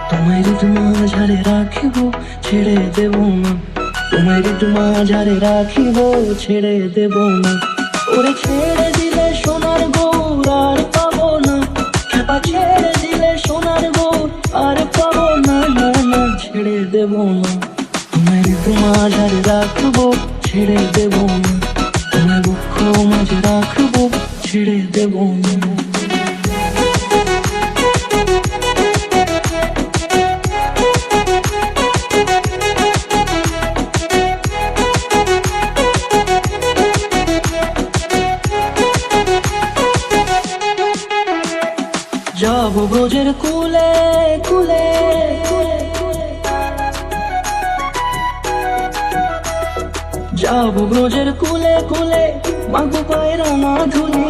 তোমার মাঝারে রাখিব ছেড়ে দেব না, তোমার মাঝারে রাখিব ছেড়ে দেব না। ওরে ছেড়ে দিলে সোনার গৌর আর পাবো না, খেপা ছেড়ে দিলে সোনার গৌর আর পাবো না, না না ছেড়ে দেব না। তোমার মাঝারে রাখবো ছেড়ে দেব না, তোমার বুক মাঝে রাখবো ছেড়ে দেব না। যাবো ব্রজের কুলে কুলে, যাবো ব্রজের কুলে কুলে, মাগো পায়রা না ধুলি।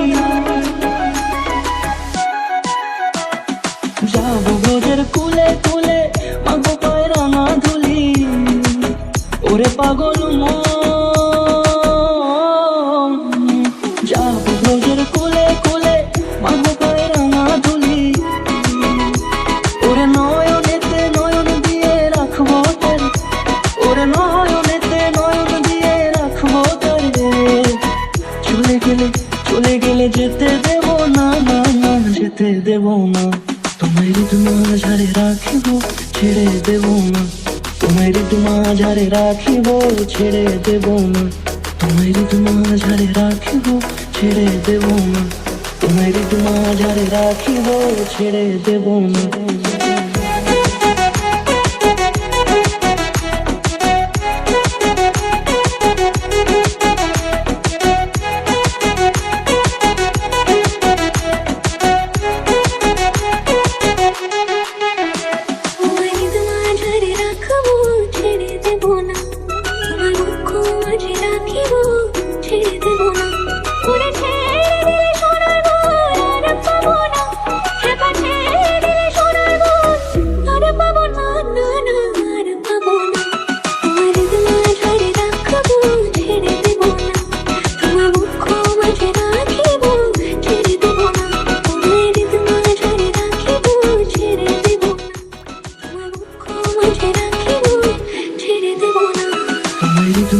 যাবো ব্রজের কুলে কুলে, মাগো পায়রা না ধুলি। ওরে পাগল মন, যাবো ব্রজের কুলে কুলে, মাগো পায়রা না ধুলি। ওরে নয়নেতে নয়ন দিয়ে রাখবো তারে, ওরে নয়নেতে নয়ন দিয়ে রাখবো তারে। চলে গেলে চলে গেলে যেতে দেব না, না না যেতে দেব না। তোমার মাঝারে রাখিব ছেড়ে দেব না, তোমার মাঝারে রাখিব ছেড়ে দেব না। তোমার মাঝারে রাখিব ছেড়ে দেব না, তোমার মাঝারে রাখিব ছেড়ে দেব না।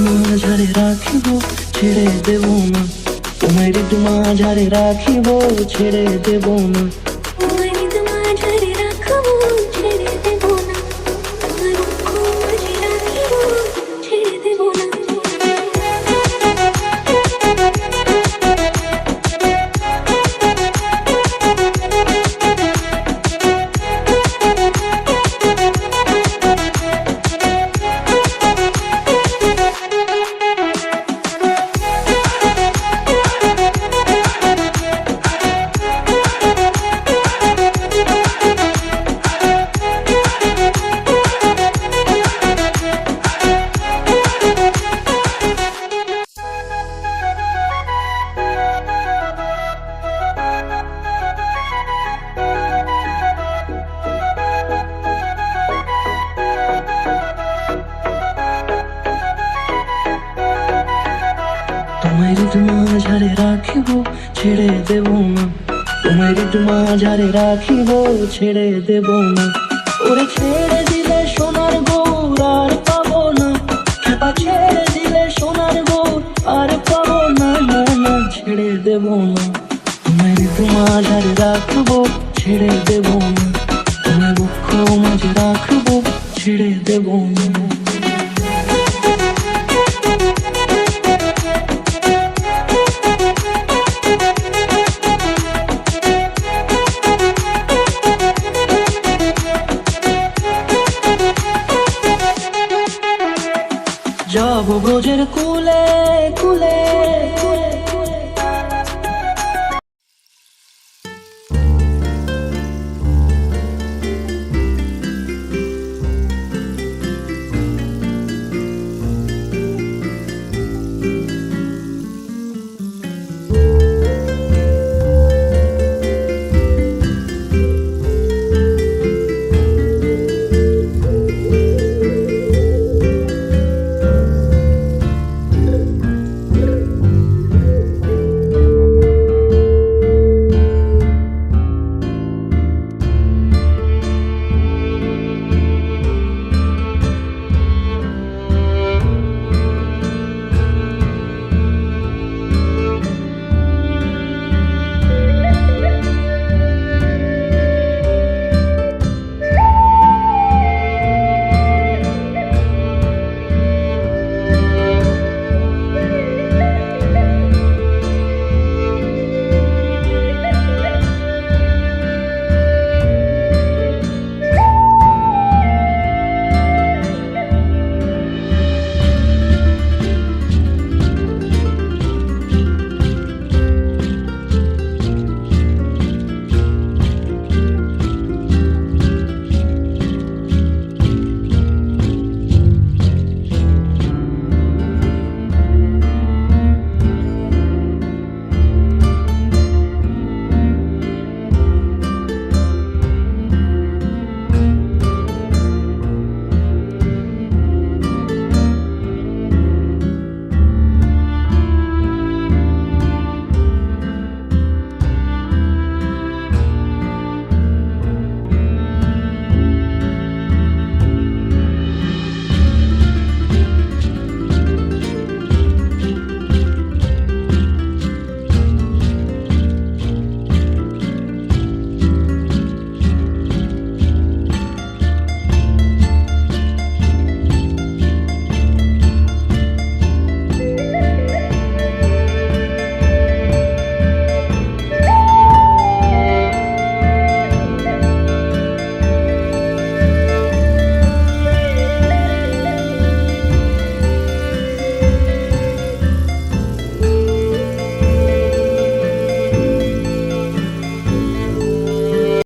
মাঝারে রাখিব ছেড়ে দেব না, তোমার মাঝারে রাখিব ছেড়ে দেব না। তোমার মাঝারে রাখিব ছেড়ে দেব না, তোমার মাঝারে রাখিব ছেড়ে দেব না। ওরে ছেড়ে দিলে সোনার গৌর আর পাবো না, খেপা ছেড়ে দিলে সোনার গৌর আর পাবো না, না না ছেড়ে দেব না। তোমার মাঝারে রাখবো ছেড়ে দেব না, তোমার বুক মাঝে রাখবো ছেড়ে দেব না। যাবো ব্রজের কুলে কুলে,